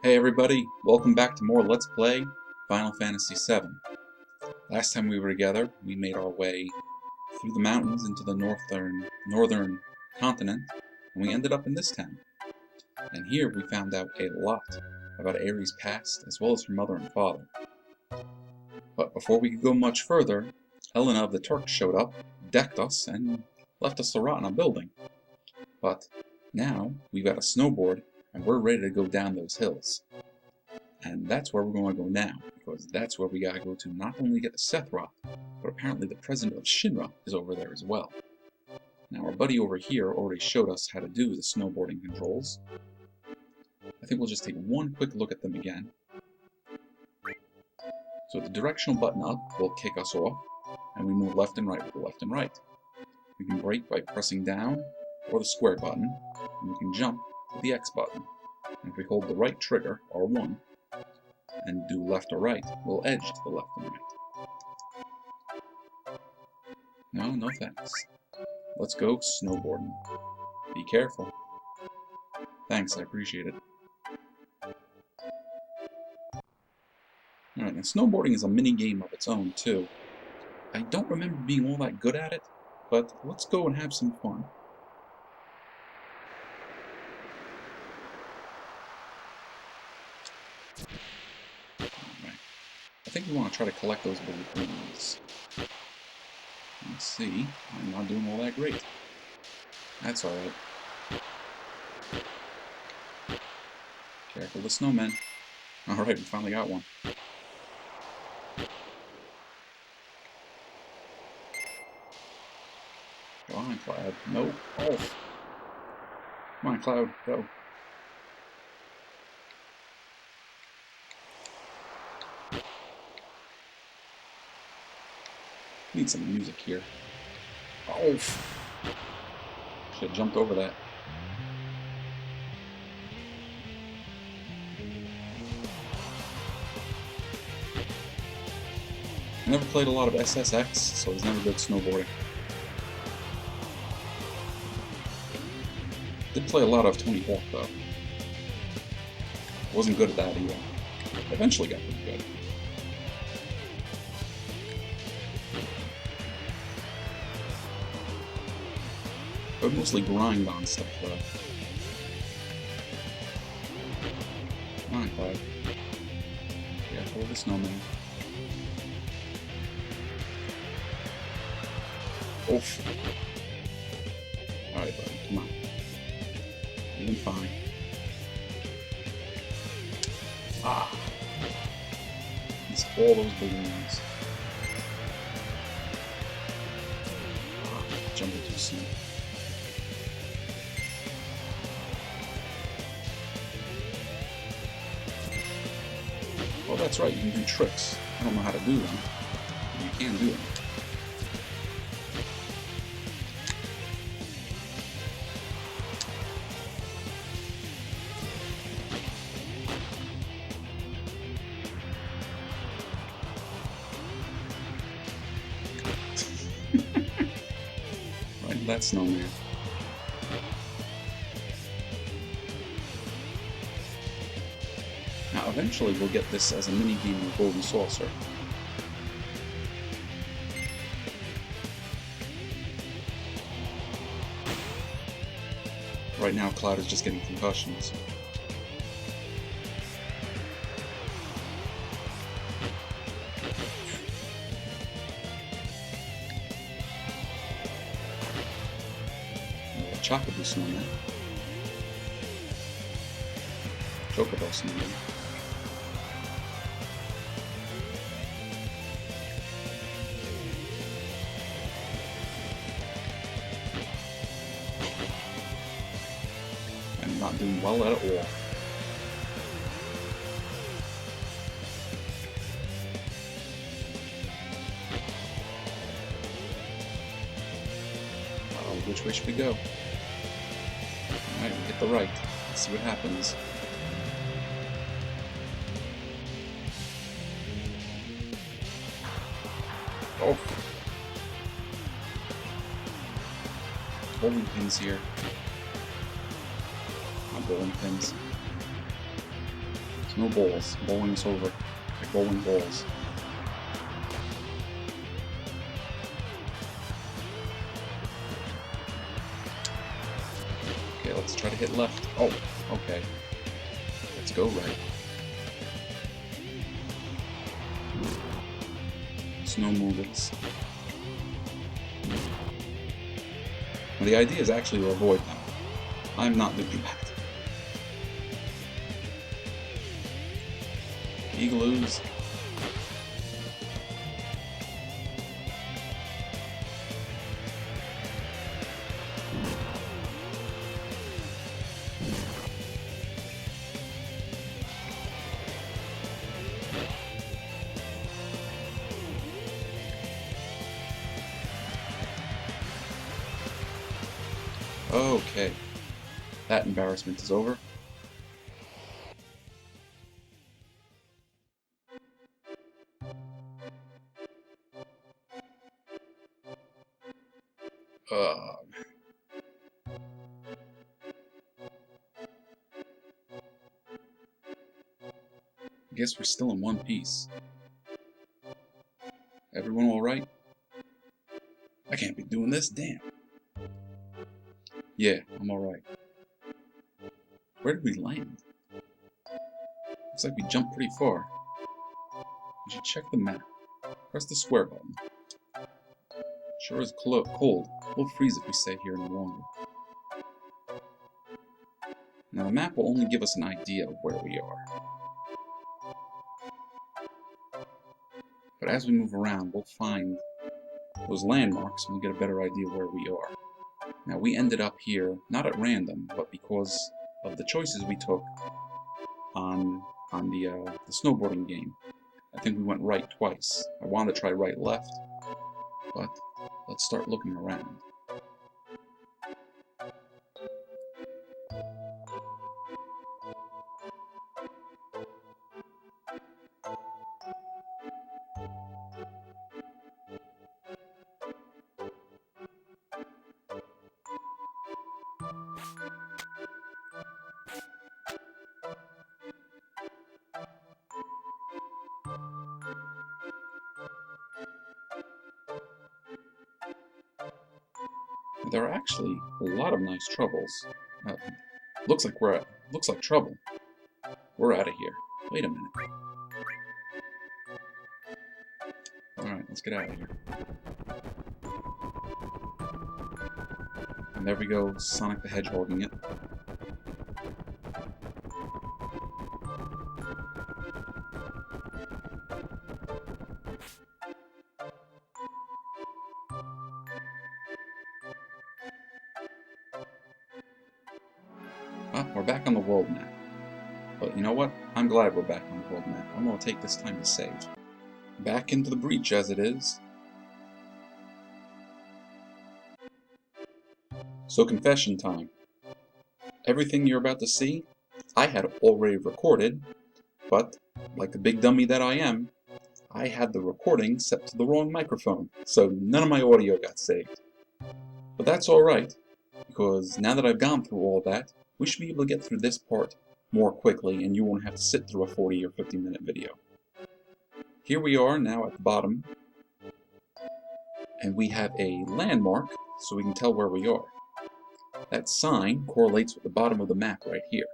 Hey everybody, welcome back to more Let's Play Final Fantasy VII. Last time we were together, we made our way through the mountains into the northern continent, and we ended up in this town. And here we found out a lot about Aerie's past, as well as her mother and father. But before we could go much further, Helena of the Turks showed up, decked us, and left us to rot in a building. But now we've got a snowboard, and we're ready to go down those hills. And that's where we're going to go now, because that's where we gotta go to not only get the Sephiroth, but apparently the president of Shinra is over there as well. Now our buddy over here already showed us how to do the snowboarding controls. I think we'll just take one quick look at them again. So the directional button up will kick us off, and we move left and right with the left and right. We can brake by pressing down, or the square button, and we can jump with the X button. And if we hold the right trigger, R1, and do left or right, we'll edge to the left and right. No thanks. Let's go snowboarding. Be careful. Thanks, I appreciate it. Alright, now snowboarding is a mini-game of its own, too. I don't remember being all that good at it, but let's go and have some fun. I think we want to try to collect those balloons. Let's see. I'm not doing all that great. That's alright. Careful the snowmen. Alright, we finally got one. Go on, Cloud. No. Oh. Come on, Cloud. Go. Need some music here. Oh! Should have jumped over that. I never played a lot of SSX, so I was never good at snowboarding. Did play a lot of Tony Hawk, though. Wasn't good at that either. Eventually got pretty good. I would mostly grind on stuff, though. Come on, Cloud. Careful of the snowman. Oof. Alright, buddy, come on. You're doing fine. Ah! It's all those balloons. Ah, jumping too soon. Oh, that's right, you can do tricks. I don't know how to do them, but you can do them. Right into that snowman. Now, eventually we'll get this as a mini-game with Golden Saucer. Right now, Cloud is just getting concussions. Chocobo snowman. Chocobo snowman. I'm not doing well at all. Which way should we go? Alright, we hit the right. Let's see what happens. Oh! Bowling pins here. Not bowling pins. No balls. Bowling us over. Like bowling balls. Okay, let's try to hit left. Oh, okay. Let's go right. Snow movers. Well, the idea is actually to avoid them. I'm not doing that. Igloos. Okay, that embarrassment is over. I guess we're still in one piece. Everyone alright? I can't be doing this, damn. Yeah, I'm alright. Where did we land? Looks like we jumped pretty far. We should check the map. Press the square button. Sure is cold. We'll freeze if we stay here any longer. Now the map will only give us an idea of where we are. But as we move around, we'll find those landmarks and we'll get a better idea where we are. Now we ended up here, not at random, but because of the choices we took on the snowboarding game. I think we went right twice. I wanted to try right left, but let's start looking around. There are actually a lot of nice troubles. Looks like trouble. We're out of here. Wait a minute. Alright, let's get out of here. And there we go, Sonic the Hedgehogging it. Well, we're back on the world map. But you know what? I'm glad we're back on the world map. I'm going to take this time to save. Back into the breach as it is. So confession time. Everything you're about to see, I had already recorded, but like the big dummy that I am, I had the recording set to the wrong microphone, so none of my audio got saved. But that's alright, because now that I've gone through all that, we should be able to get through this part more quickly and you won't have to sit through a 40 or 50 minute video. Here we are now at the bottom, and we have a landmark so we can tell where we are. That sign correlates with the bottom of the map right here.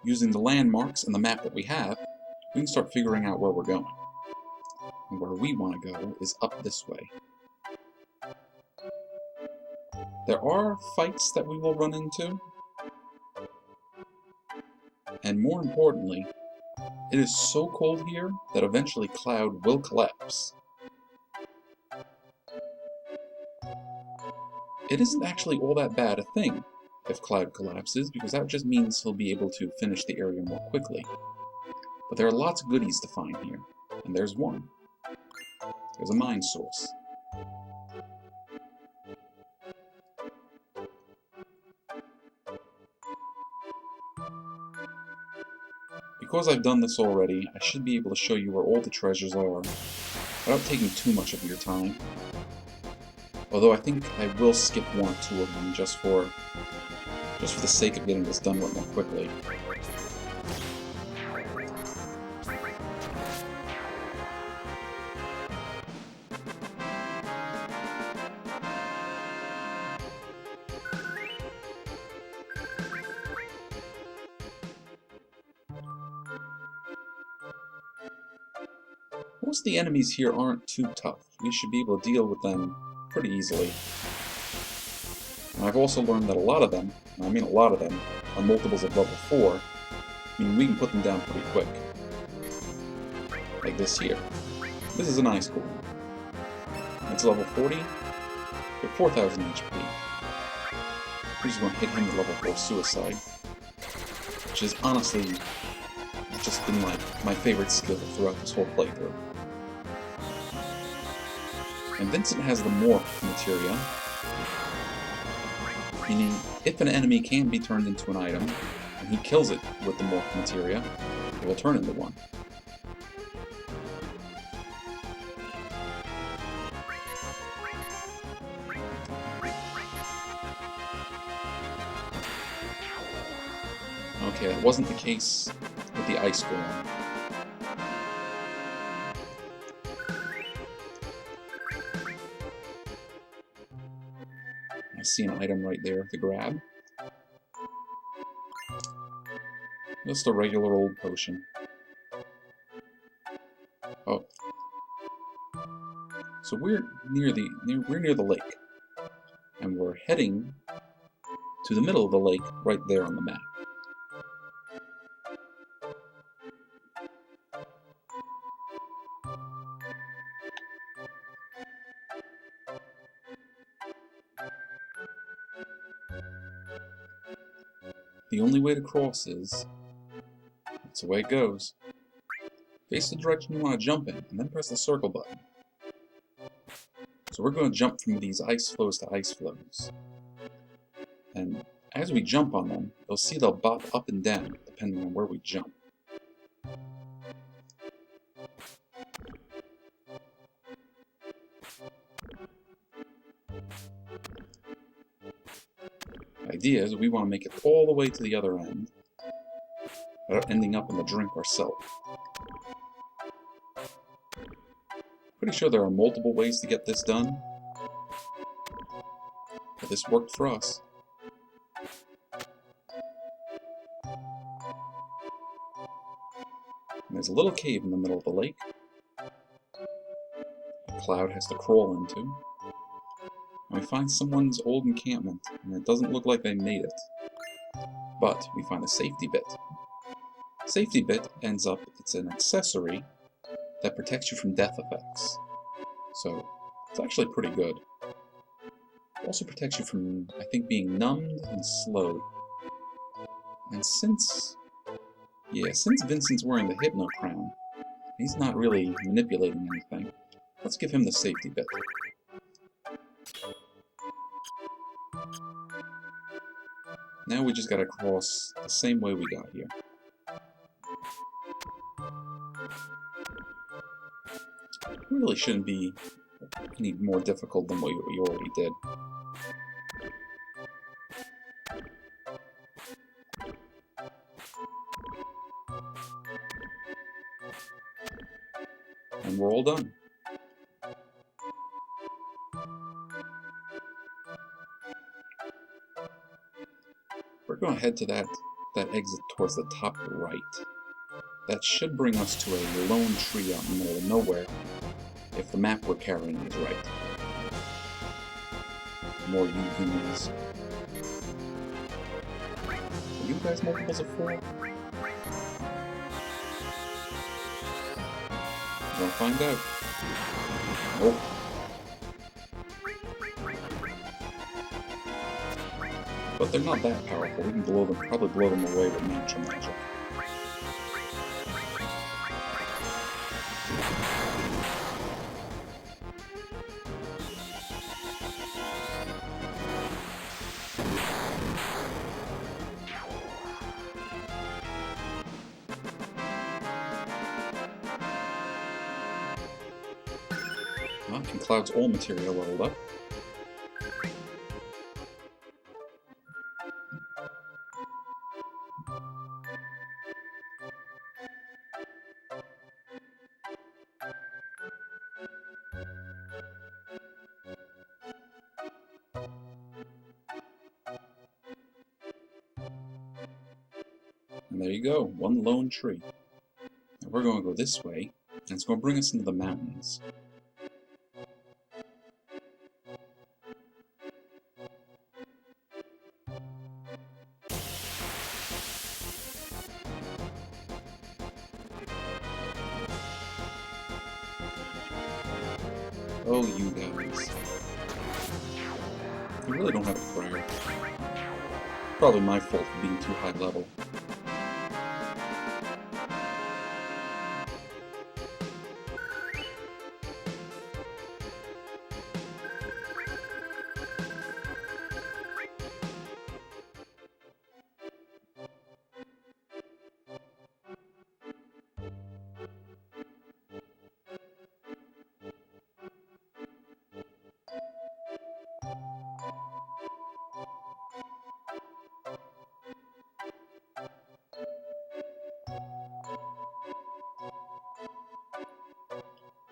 Using the landmarks and the map that we have, we can start figuring out where we're going. And where we want to go is up this way. There are fights that we will run into, and more importantly, it is so cold here that eventually Cloud will collapse. It isn't actually all that bad a thing if Cloud collapses, because that just means he'll be able to finish the area more quickly. But there are lots of goodies to find here, and there's one. There's a mine source. Because I've done this already, I should be able to show you where all the treasures are, without taking too much of your time. Although I think I will skip one or two of them just for just for the sake of getting this done a little more quickly. Most of the enemies here aren't too tough. We should be able to deal with them pretty easily. And I've also learned that a lot of them, and I mean a lot of them, are multiples of level 4. I mean, we can put them down pretty quick. Like this here. This is an ice core. It's level 40. They're 4,000 HP. We're just going to hit him with level 4 Suicide. Which is honestly just been my favorite skill throughout this whole playthrough. And Vincent has the Morph materia, meaning if an enemy can be turned into an item, and he kills it with the Morph materia, it will turn into one. Okay, that wasn't the case with the Ice Golem. I see an item right there to grab. Just a regular old potion. Oh. So we're near the lake. And we're heading to the middle of the lake right there on the map. The only way to cross is, that's the way it goes. Face the direction you want to jump in, and then press the circle button. So we're going to jump from these ice flows to ice flows. And as we jump on them, you'll see they'll bop up and down, depending on where we jump. The idea is we want to make it all the way to the other end, without ending up in the drink ourselves. Pretty sure there are multiple ways to get this done, but this worked for us. And there's a little cave in the middle of the lake Cloud has to crawl into. And we find someone's old encampment, and it doesn't look like they made it. But we find a safety bit. Safety bit ends up, it's an accessory that protects you from death effects. So, it's actually pretty good. It also protects you from, I think, being numbed and slowed. And since Vincent's wearing the Hypno Crown, he's not really manipulating anything. Let's give him the safety bit. Now we just gotta cross the same way we got here. It really shouldn't be any more difficult than what you already did. And we're all done. We're going to head to that exit towards the top right. That should bring us to a lone tree out in the middle of nowhere, if the map we're carrying is right. More Yugumis. Are you guys multiples of 4? We'll find out. Nope. But they're not that powerful. We can probably blow them away with natural magic. And Cloud's all material leveled up. And there you go, one lone tree. Now we're going to go this way, and it's going to bring us into the mountains. Oh, you guys. You really don't have a prayer. Probably my fault for being too high level.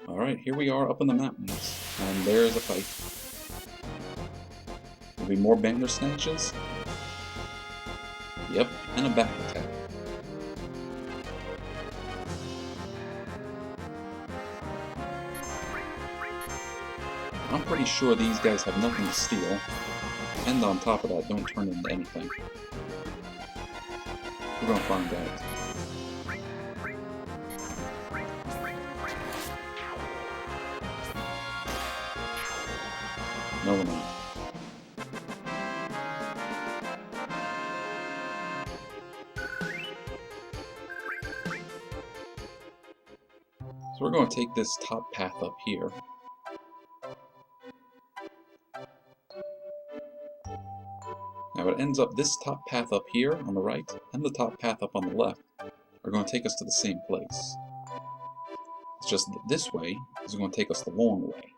Alright, here we are up in the mountains, and there's a fight. There'll be more Bandersnatches. Yep, and a back attack. I'm pretty sure these guys have nothing to steal, and on top of that, don't turn into anything. We're gonna find out. No, we're not. So we're going to take this top path up here. Now it ends up, this top path up here on the right and the top path up on the left are going to take us to the same place. It's just that this way is going to take us the long way.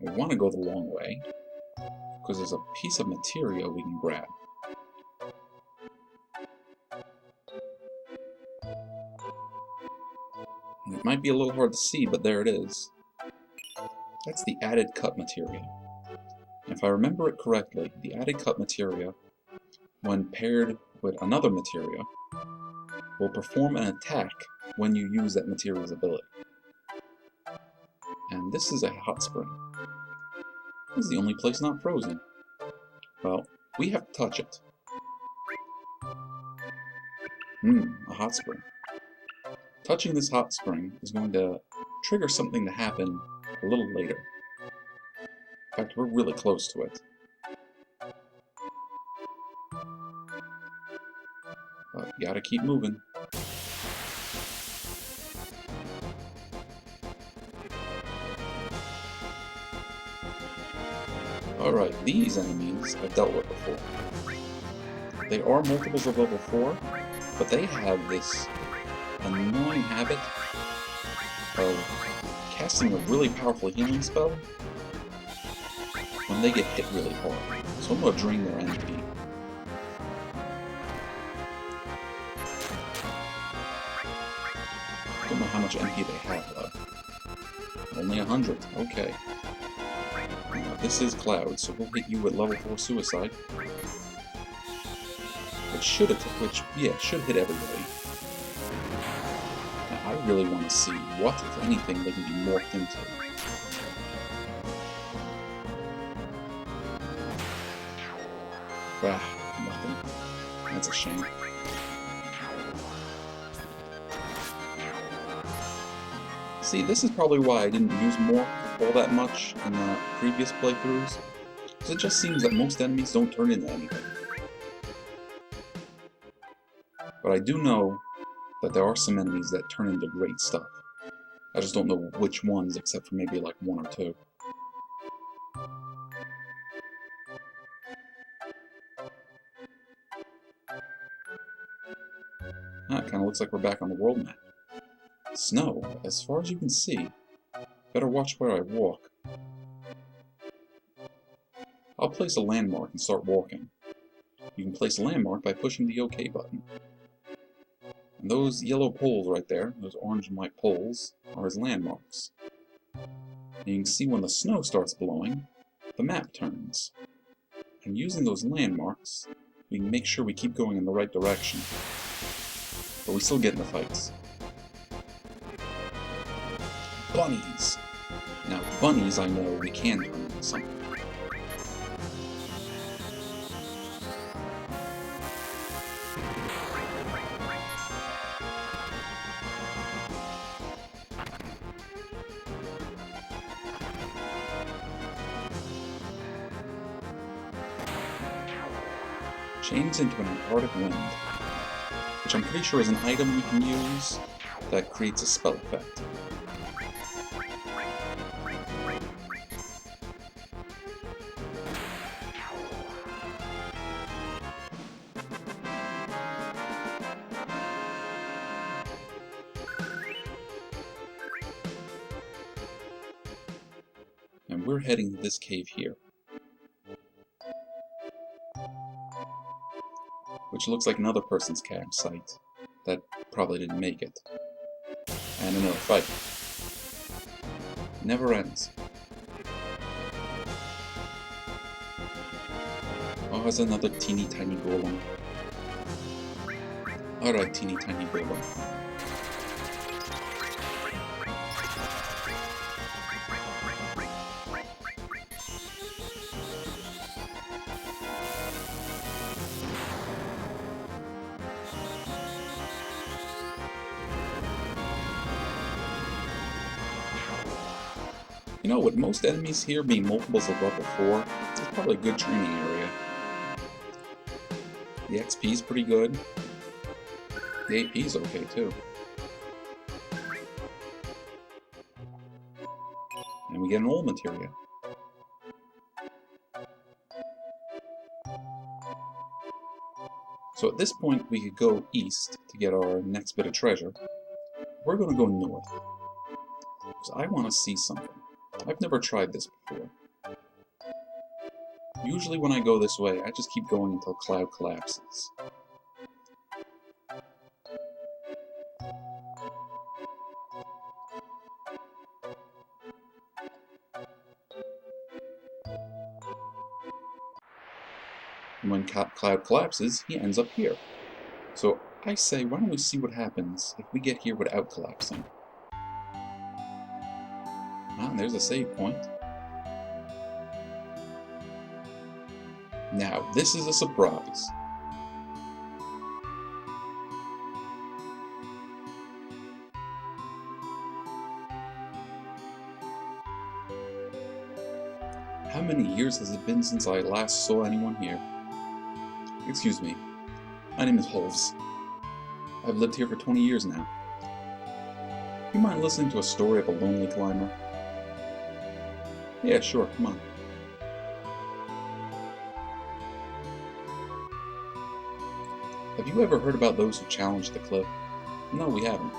We want to go the long way because there's a piece of material we can grab. And it might be a little hard to see, but there it is. That's the added cut material. If I remember it correctly, the added cut material, when paired with another material, will perform an attack when you use that material's ability. And this is a hot spring. This is the only place not frozen. Well, we have to touch it. A hot spring. Touching this hot spring is going to trigger something to happen a little later. In fact, we're really close to it. But you gotta keep moving. Alright, these enemies I've dealt with before. They are multiples of level 4, but they have this annoying habit of casting a really powerful healing spell when they get hit really hard. So I'm going to drain their MP. Don't know how much MP they have though. Only 100, okay. Now this is Cloud, so we'll hit you with level 4 Suicide. Should hit everybody. Now, I really want to see what, if anything, they can be morphed into. Nothing. That's a shame. See, this is probably why I didn't use morph all that much in the previous playthroughs, because it just seems that most enemies don't turn into anything. But I do know that there are some enemies that turn into great stuff. I just don't know which ones, except for maybe like 1 or 2. It kind of looks like we're back on the world map. Snow, as far as you can see. Better watch where I walk. I'll place a landmark and start walking. You can place a landmark by pushing the OK button. And those yellow poles right there, those orange and white poles, are his landmarks. And you can see when the snow starts blowing, the map turns. And using those landmarks, we can make sure we keep going in the right direction. but we still get into fights. Bunnies! Now, bunnies I know we can turn into something. Change into an Antarctic wind, which I'm pretty sure is an item we can use that creates a spell effect. And we're heading to this cave here, which looks like another person's campsite that probably didn't make it. And another fight. Never ends. Oh, there's another teeny tiny golem. Alright, teeny tiny golem. You know, with most enemies here being multiples of level 4, it's probably a good training area. The XP is pretty good. The AP is okay too. And we get an old materia. So at this point we could go east to get our next bit of treasure. We're going to go north, because I want to see something. I've never tried this before. Usually when I go this way, I just keep going until cloud collapses. And when cloud collapses, he ends up here. So I say, why don't we see what happens if we get here without collapsing? Ah, there's a save point. Now, this is a surprise. How many years has it been since I last saw anyone here? Excuse me. My name is Holves. I've lived here for 20 years now. You mind listening to a story of a lonely climber? Yeah, sure, come on. Have you ever heard about those who challenged the cliff? No, we haven't.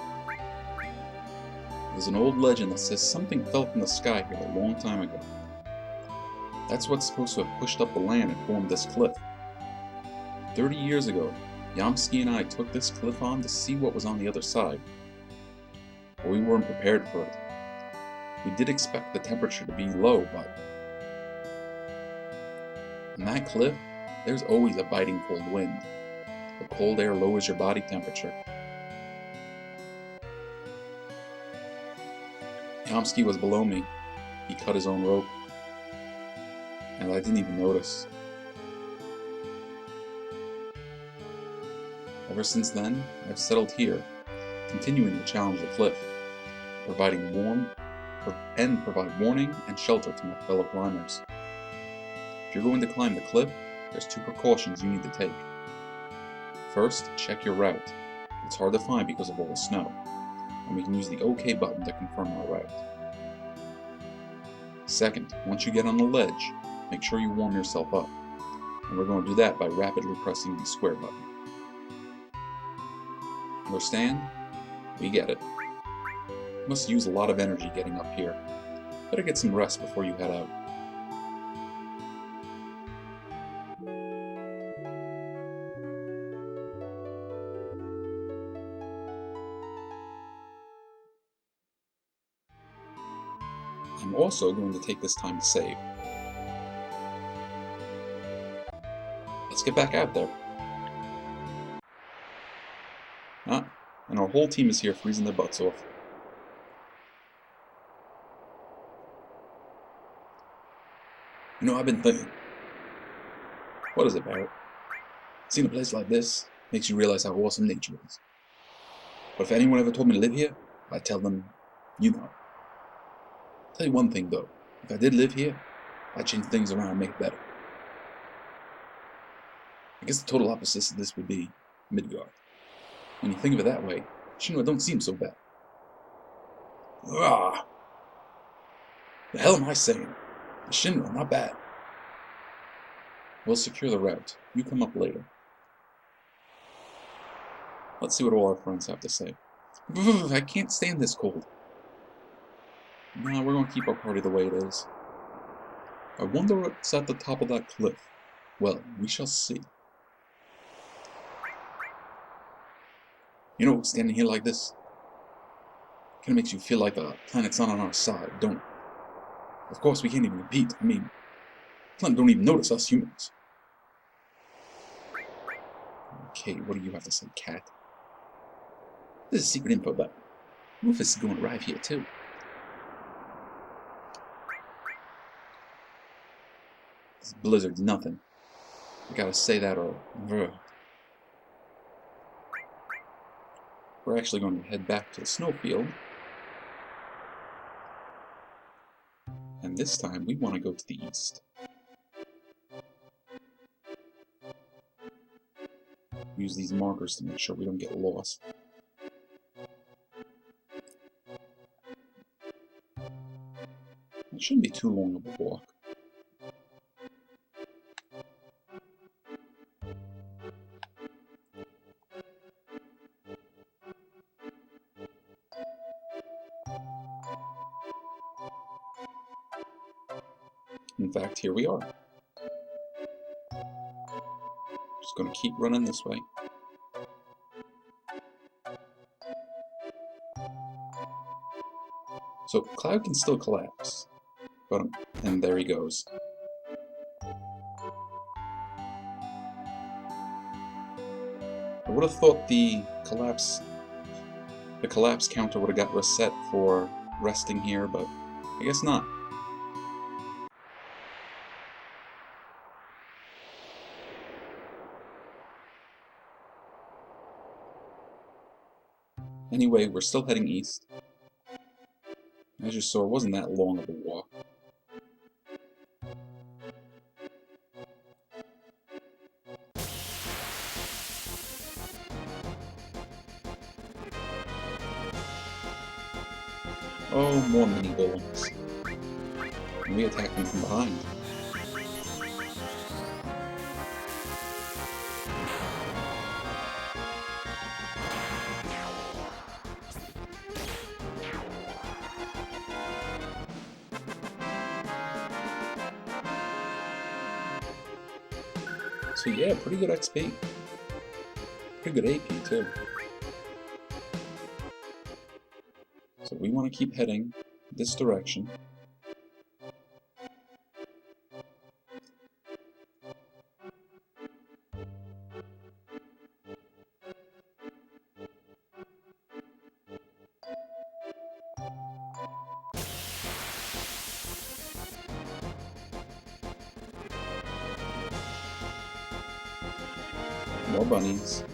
There's an old legend that says something fell from the sky here a long time ago. That's what's supposed to have pushed up the land and formed this cliff. 30 years ago, Yamski and I took this cliff on to see what was on the other side. But we weren't prepared for it. We did expect the temperature to be low, but on that cliff, there's always a biting cold wind. The cold air lowers your body temperature. Yamski was below me. He cut his own rope. And I didn't even notice. Ever since then, I've settled here, continuing to challenge the cliff, provide warning and shelter to my fellow climbers. If you're going to climb the cliff, there's 2 precautions you need to take. First, check your route. It's hard to find because of all the snow, and we can use the OK button to confirm our route. Second, once you get on the ledge, make sure you warm yourself up, and we're going to do that by rapidly pressing the square button. Understand? We get it. You must use a lot of energy getting up here. Better get some rest before you head out. I'm also going to take this time to save. Let's get back out there. Ah, And our whole team is here freezing their butts off. You know, I've been thinking. What is it, Barrett? Seeing a place like this makes you realize how awesome nature is. But if anyone ever told me to live here, I'd tell them, you know. I'll tell you one thing, though. If I did live here, I'd change things around and make it better. I guess the total opposite of this would be Midgard. When you think of it that way, Shinra don't seem so bad. Ah! The hell am I saying? The Shinra, not bad. We'll secure the route. You come up later. Let's see what all our friends have to say. I can't stand this cold. No, we're going to keep our party the way it is. I wonder what's at the top of that cliff. Well, we shall see. You know, standing here like this kind of makes you feel like the planet's not on our side, don't it? Of course, we can't even compete. I mean, the planet don't even notice us humans. Okay, what do you have to say, Cat? This is secret info, but Rufus is going to arrive here, too. This blizzard's nothing. I gotta say that or... We're actually going to head back to the snowfield. And this time, we want to go to the east. Use these markers to make sure we don't get lost. It shouldn't be too long of a walk. In fact, here we are. Just gonna keep running this way. So, Cloud can still collapse. But, and there he goes. I would have thought the collapse counter would have got reset for resting here, but I guess not. Anyway, we're still heading east. As you saw, it wasn't that long of a walk. Oh, more mini golems. And we attack them from behind. So yeah, pretty good XP. Pretty good AP too. So we want to keep heading this direction. More bunnies.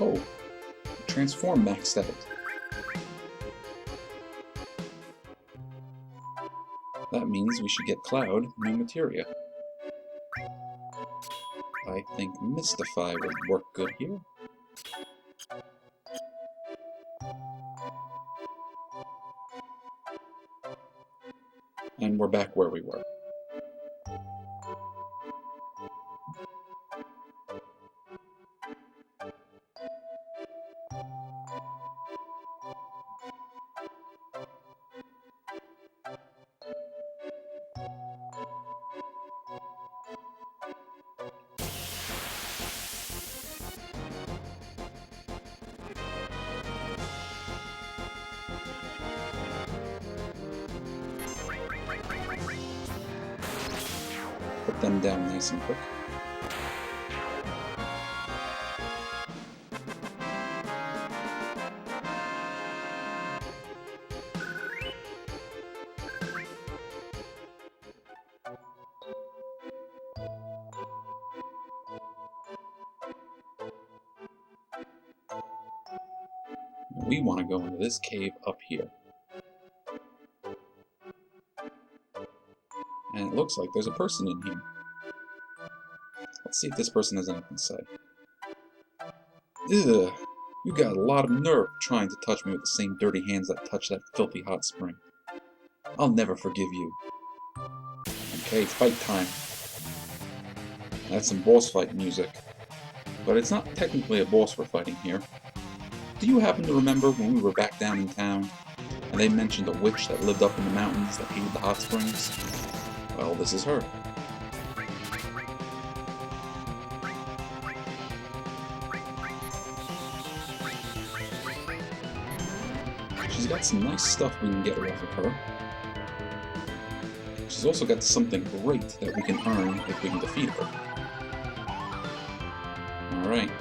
Oh, transform maxed out. That means we should get Cloud new materia. I think Mystify would work good here. And we're back where we were. them down nice and quick. We want to go into this cave up here. And it looks like there's a person in here. Let's see if this person has anything to say. Ugh, you got a lot of nerve trying to touch me with the same dirty hands that touched that filthy hot spring. I'll never forgive you. Okay, fight time. That's some boss fight music. But it's not technically a boss we're fighting here. Do you happen to remember when we were back down in town, and they mentioned a witch that lived up in the mountains that hated the hot springs? Well, this is her. She's got some nice stuff we can get off of her. She's also got something great that we can earn if we can defeat her. Alright.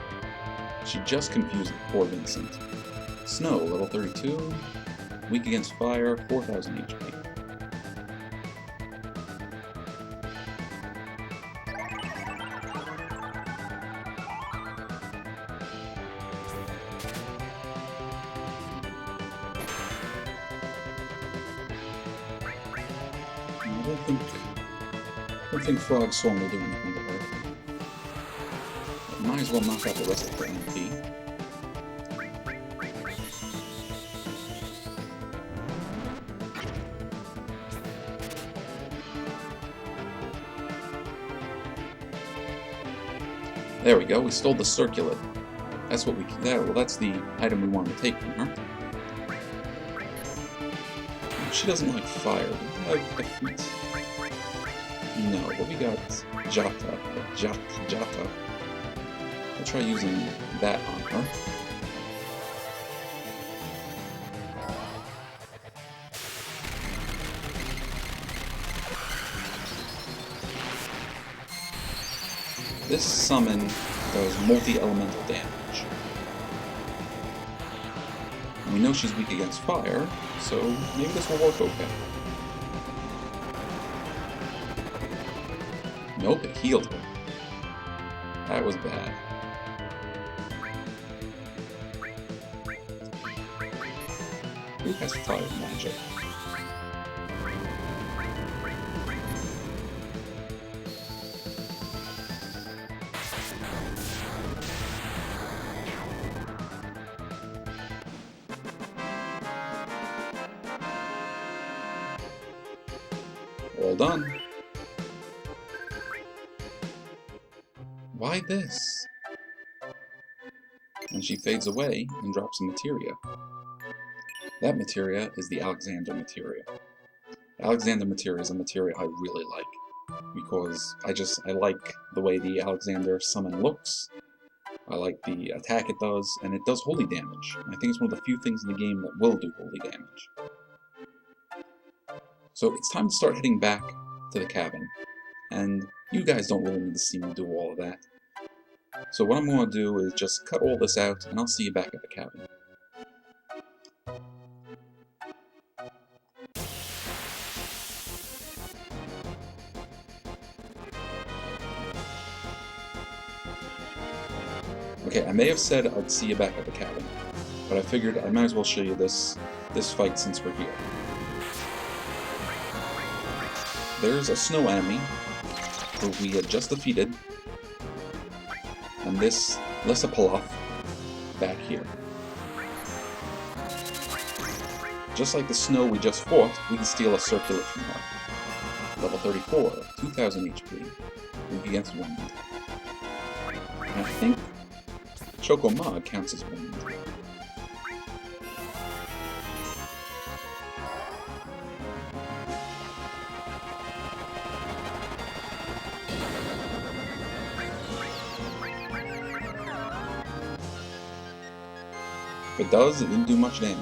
She just confused poor Vincent. Snow, level 32. Weak against fire, 4000 HP. I don't think Frog Song will do anything to her. Might as well knock out the rest of her MP. There we go, we stole the circular. That's what we can do. Well, that's the item we wanted to take from her. She doesn't like fire. Do we have defeat? No, but we got Jata. I'll try using that on her. This summon does multi-elemental damage. And we know she's weak against fire, so maybe this will work okay. Nope, it healed her. That was bad. Who has fire magic? All done. Why this? And she fades away and drops a materia. That materia is the Alexander materia. Alexander materia is a materia I really like, because I like the way the Alexander summon looks, I like the attack it does, and it does holy damage. I think it's one of the few things in the game that will do holy damage. So it's time to start heading back to the cabin, and you guys don't really need to see me do all of that. So what I'm going to do is just cut all this out, and I'll see you back at the cabin. Okay, I may have said I'd see you back at the cabin, but I figured I might as well show you this fight since we're here. There's a snow enemy who we had just defeated, and this Lissapaloth back here. Just like the snow we just fought, we can steal a circular from her. Level 34, 2000 HP, weak against wind. And I think Choco-Mog counts as wind. If it does, it didn't do much damage.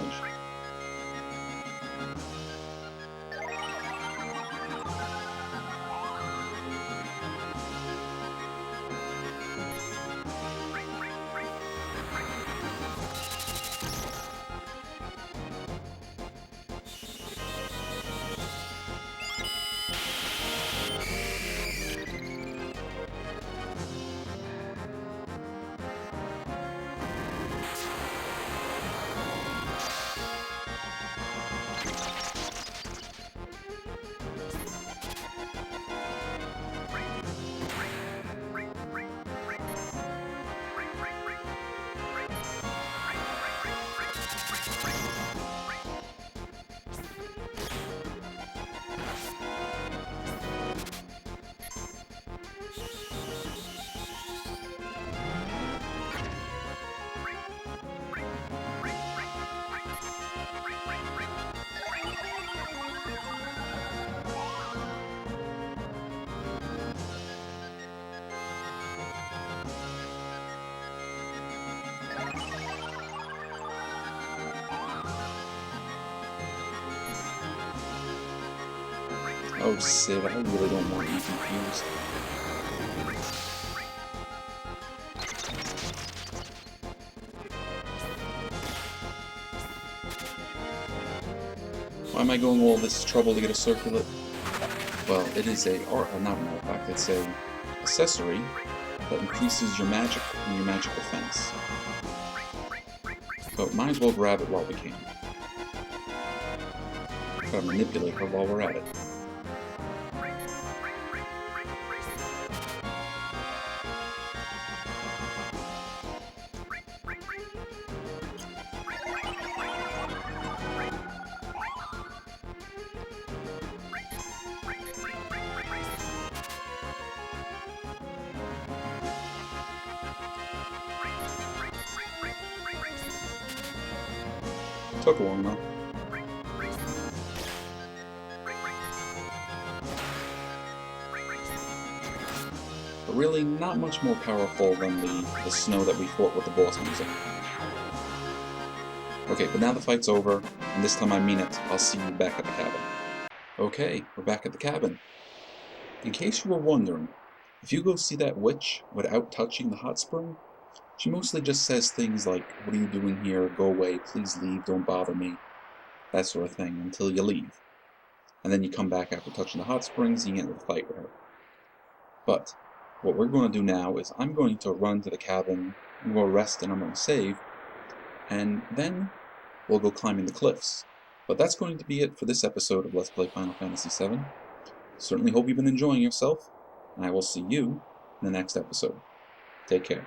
Oh, Sid, I really don't want you confused. Why am I going all this trouble to get a circlet? Well, it is not an artifact, it's a accessory that increases your magic and your magic defense. But might as well grab it while we can. Gotta manipulate her while we're at it. Took long enough. But really, not much more powerful than the snow that we fought with the boss music. Okay, but now the fight's over, and this time I mean it. I'll see you back at the cabin. Okay, we're back at the cabin. In case you were wondering, if you go see that witch without touching the hot spring, she mostly just says things like, "What are you doing here? Go away, please leave, don't bother me." That sort of thing, until you leave. And then you come back after touching the hot springs and you get into the fight with her. But what we're going to do now is I'm going to run to the cabin, I'm going to rest and I'm going to save, and then we'll go climbing the cliffs. But that's going to be it for this episode of Let's Play Final Fantasy VII. Certainly hope you've been enjoying yourself, and I will see you in the next episode. Take care.